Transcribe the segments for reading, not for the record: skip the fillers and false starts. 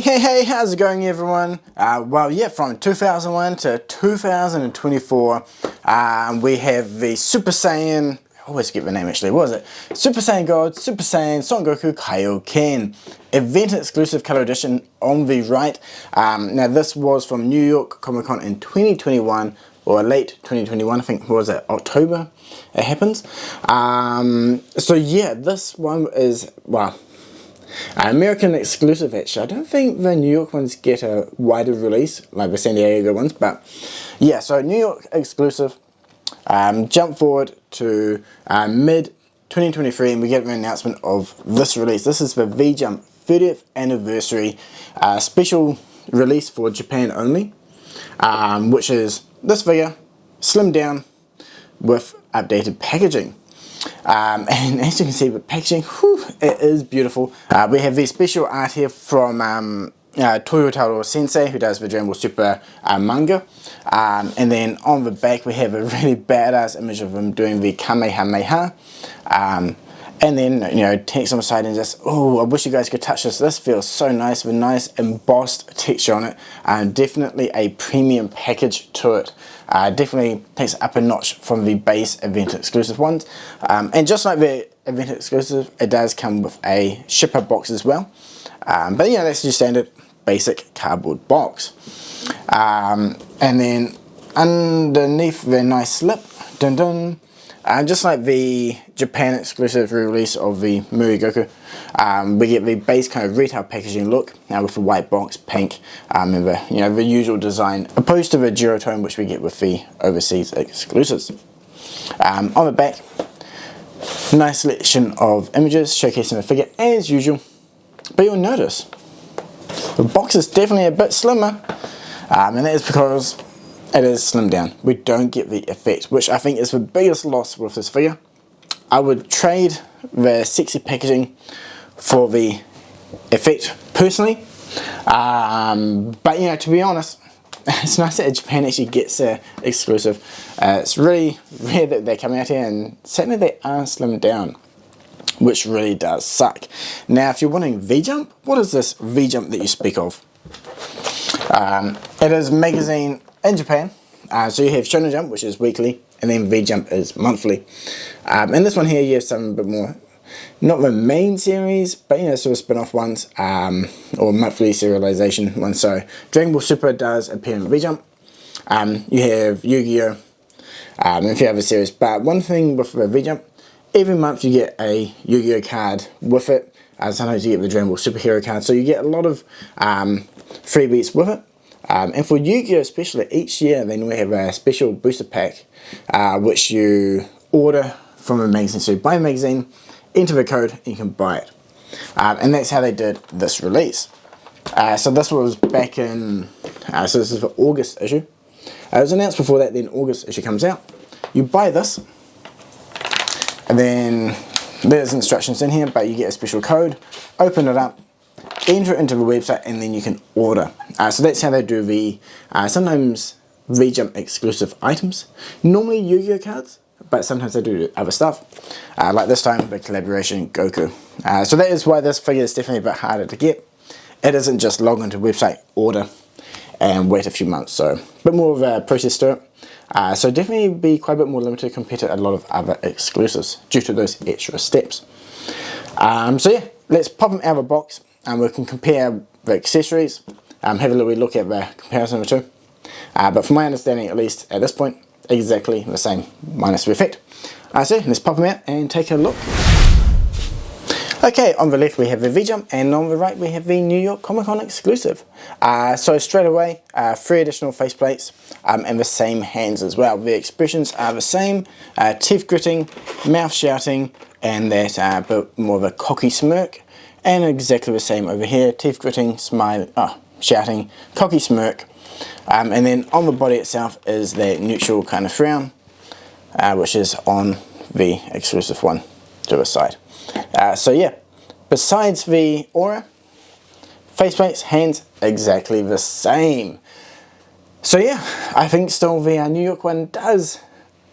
Hey, how's it going everyone? Well, yeah, from 2001 to 2024, we have the Super Saiyan, I always get the name actually, what was it? Super Saiyan God, Super Saiyan Son Goku Kaio-ken, Event Exclusive Color Edition on the right. Now this was from New York Comic Con in 2021, or late 2021, I think, what was it, October it happens. So yeah, this one is, well, American exclusive actually. I don't think the New York ones get a wider release like the San Diego ones, but yeah, so New York exclusive. Jump forward to mid 2023 and we get an announcement of this release. This is the V-Jump 30th anniversary special release for Japan only, which is this figure slimmed down with updated packaging. And as you can see, the packaging, whew, it is beautiful. We have the special art here from Toyotaro Sensei, who does the Dragonballsuper manga. And then on the back we have a really badass image of him doing the Kamehameha. And then, you know, text on the side and just, oh, I wish you guys could touch this. This feels so nice with a nice embossed texture on it. Definitely a premium package to it. Definitely takes up a notch from the base event exclusive ones. And just like the event exclusive, it does come with a shipper box as well. But yeah, that's your standard basic cardboard box. And then underneath the nice slip, dun dun. Just like the Japan exclusive release of the Muri Goku, we get the base kind of retail packaging look with the white box, pink, and the, you know, the usual design, opposed to the duotone which we get with the overseas exclusives. On the back, nice selection of images showcasing the figure as usual, but you'll notice the box is definitely a bit slimmer, and that is because it is slimmed down. We don't get the effect, which I think is the biggest loss with this figure. I would trade the sexy packaging for the effect personally. But you know, to be honest, it's nice that Japan actually gets an exclusive. It's really rare that they come out here, and certainly they are slimmed down, which really does suck. Now, if you're wanting V-Jump, what is this V-Jump that you speak of? It is magazine in Japan, so you have Shonen Jump, which is weekly, and then V-Jump is monthly. And this one here, you have some a bit more, not the main series, but you know, sort of spin-off ones, or monthly serialization ones. So Dragonballsuper does appear in V-Jump. You have Yu-Gi-Oh! And a few other series. But one thing with the V-Jump, every month you get a Yu-Gi-Oh! Card with it. Sometimes you get the Dragonball Superhero card, so you get a lot of freebies with it. And for Yu-Gi-Oh! Especially, each year they normally have a special booster pack which you order from a magazine. So you buy a magazine, enter the code, and you can buy it. And that's how they did this release. So this was back in, so this is the August issue. It was announced before that, then August issue comes out. You buy this, and then there's instructions in here, but you get a special code, open it up, enter it into the website, and then you can order. So that's how they do the, sometimes V-Jump exclusive items. Normally Yu-Gi-Oh! Cards, but sometimes they do other stuff. Like this time, the collaboration Goku. So that is why this figure is definitely a bit harder to get. It isn't just log into the website, order, and wait a few months. So a bit more of a process to it. So definitely be quite a bit more limited compared to a lot of other exclusives due to those extra steps. So yeah, let's pop them out of the box and we can compare the accessories, have a little look at the comparison of the two. But from my understanding, at least at this point, exactly the same minus the effect. So let's pop them out and take a look. Okay, on the left we have the V-Jump, and on the right we have the New York Comic Con exclusive. So straight away, 3 additional faceplates and the same hands as well. The expressions are the same, teeth gritting, mouth shouting, and that bit more of a cocky smirk. And exactly the same over here, teeth gritting, smile, shouting, cocky smirk. And then on the body itself is that neutral kind of frown, which is on the exclusive one to the side. So yeah, besides the aura, faceplates, hands, exactly the same. So yeah, I think still the New York one does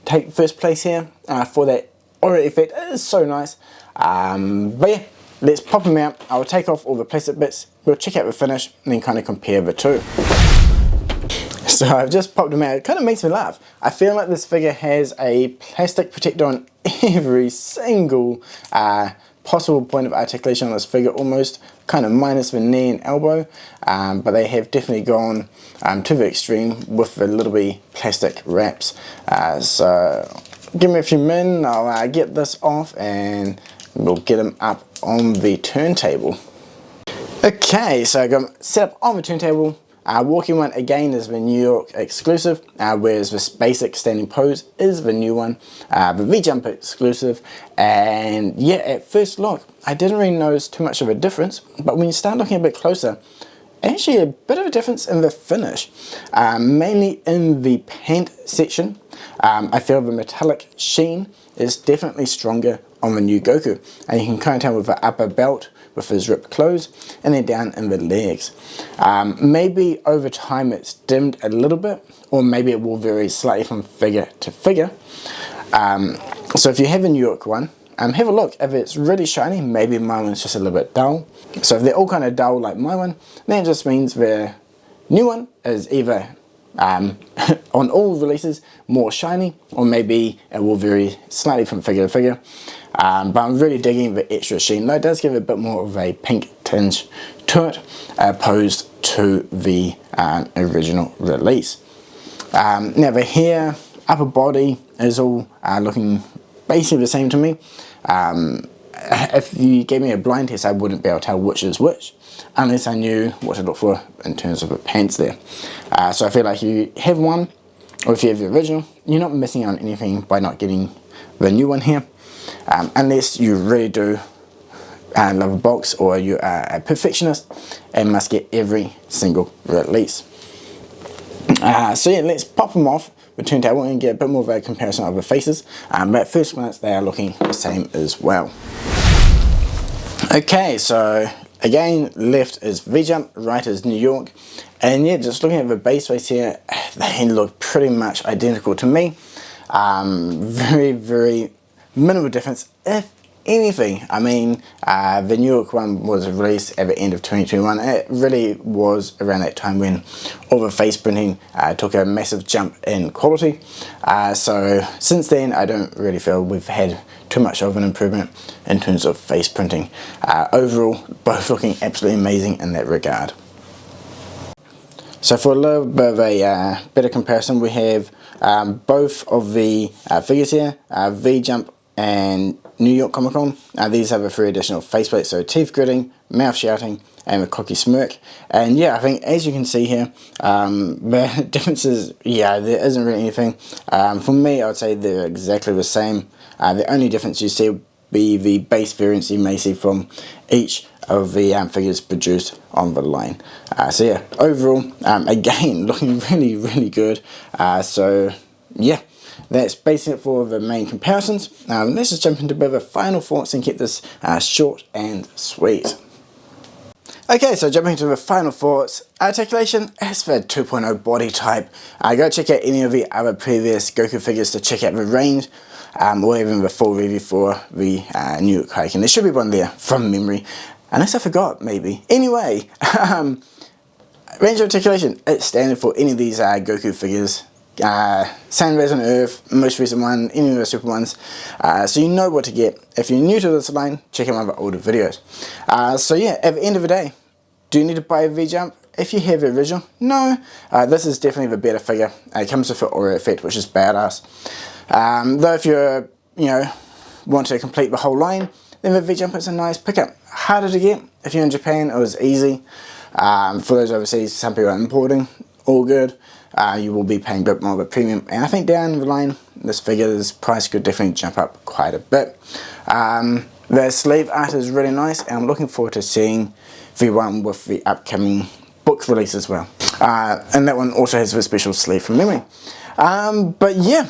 take first place here for that aura effect is so nice. But yeah, let's pop them out. I'll take off all the plastic bits, we'll check out the finish, and then kind of compare the two. So I've just popped them out. It kind of makes me laugh. I feel like this figure has a plastic protector on every single possible point of articulation on this figure, almost kind of minus the knee and elbow, but they have definitely gone to the extreme with the little bitty plastic wraps. So give me a few minutes, I'll get this off and we'll get them up on the turntable. Okay, so I got them set up on the turntable. Walking one again is the New York exclusive, whereas this basic standing pose is the new one, the V-Jump exclusive. And yeah, at first look, I didn't really notice too much of a difference, but when you start looking a bit closer, actually a bit of a difference in the finish, mainly in the pant section. I feel the metallic sheen is definitely stronger on the new Goku, and you can kind of tell with the upper belt with his ripped clothes, and then down in the legs. Maybe over time it's dimmed a little bit, or maybe it will vary slightly from figure to figure. So if you have a New York one, have a look. If it's really shiny, maybe my one's just a little bit dull. So if they're all kind of dull like my one, then it just means the new one is either on all releases more shiny, or maybe it will vary slightly from figure to figure. But I'm really digging the extra sheen, though it does give it a bit more of a pink tinge to it, opposed to the original release. Now the hair, upper body is all looking basically the same to me. If you gave me a blind test, I wouldn't be able to tell which is which, unless I knew what to look for in terms of the pants there. So I feel like if you have one, or if you have the original, you're not missing on anything by not getting the new one here, unless you really do love a box, or you are a perfectionist and must get every single release. So yeah, let's pop them off the turntable and get a bit more of a comparison of the faces, but at first glance they are looking the same as well. Okay, so again, left is V-Jump, right is New York, and yeah, just looking at the base face here, they look pretty much identical to me. Very, very minimal difference, if anything. I mean, the New York one was released at the end of 2021. It really was around that time when all the face printing took a massive jump in quality. So since then, I don't really feel we've had too much of an improvement in terms of face printing. Overall, both looking absolutely amazing in that regard. So for a little bit of a better comparison, we have both of the figures here, V-Jump and New York Comic Con. These have a 3 additional faceplates, so teeth gritting, mouth shouting, and a cocky smirk. And yeah, I think as you can see here, the differences, yeah, there isn't really anything. For me, I would say they're exactly the same. The only difference you see would be the base variants you may see from each of the figures produced on the line. So yeah, overall, again, looking really, really good. So yeah, that's basically it for the main comparisons. Let's just jump into a bit of a final thoughts and keep this short and sweet. Okay, so jumping into the final thoughts, articulation as for 2.0 body type. Go check out any of the other previous Goku figures to check out the range, or even the full review for the new Kaio-ken. There should be one there from memory, unless I forgot maybe. Anyway, range of articulation, it's standard for any of these Goku figures. Saiyan Rise on Earth, most recent one, any of the super ones, so you know what to get. If you're new to this line, check out one of the older videos. So yeah, at the end of the day, do you need to buy a V-Jump? If you have the original, no. This is definitely the better figure. It comes with the aura effect, which is badass. Though if you're, want to complete the whole line, then the V-Jump is a nice pickup. Harder to get. If you're in Japan, it was easy. For those overseas, some people are importing, all good. You will be paying a bit more of a premium, and I think down the line this figure's price could definitely jump up quite a bit. The sleeve art is really nice, and I'm looking forward to seeing the one with the upcoming book release as well, and that one also has a special sleeve from memory. But yeah,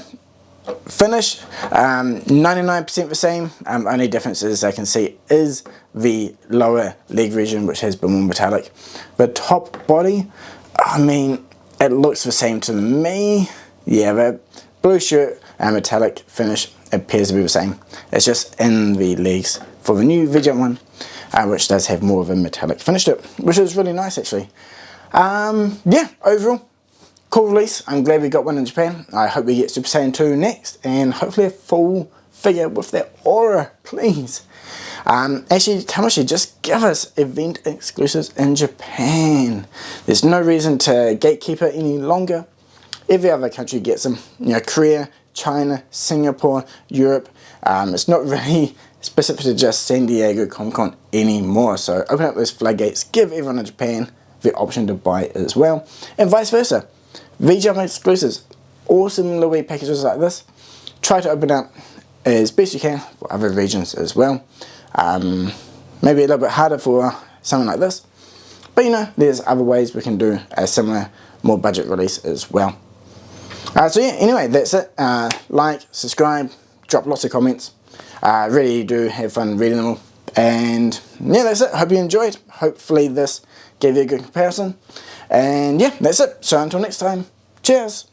finish 99% the same. Only differences I can see is the lower leg region, which has been more metallic. The top body, I mean, it looks the same to me. Yeah, the blue shirt and metallic finish appears to be the same. It's just in the legs for the new V-Jump one, which does have more of a metallic finish to it, which is really nice actually. Yeah, overall, cool release. I'm glad we got one in Japan. I hope we get Super Saiyan 2 next, and hopefully a full figure with that aura, please. Actually, Tamashii, just give us event exclusives in Japan. There's no reason to gatekeep it any longer. Every other country gets them. You know, Korea, China, Singapore, Europe. It's not really specific to just San Diego Comic-Con anymore. So open up those floodgates, give everyone in Japan the option to buy it as well, and vice versa. V-Jump exclusives, awesome little packages like this. Try to open up as best you can for other regions as well. Maybe a little bit harder for something like this, but you know, there's other ways we can do a similar, more budget release as well. So yeah, anyway, that's it. Like, subscribe, drop lots of comments. Really do have fun reading them all. And yeah, that's it. Hope you enjoyed. Hopefully this gave you a good comparison. And yeah, that's it. So until next time, cheers.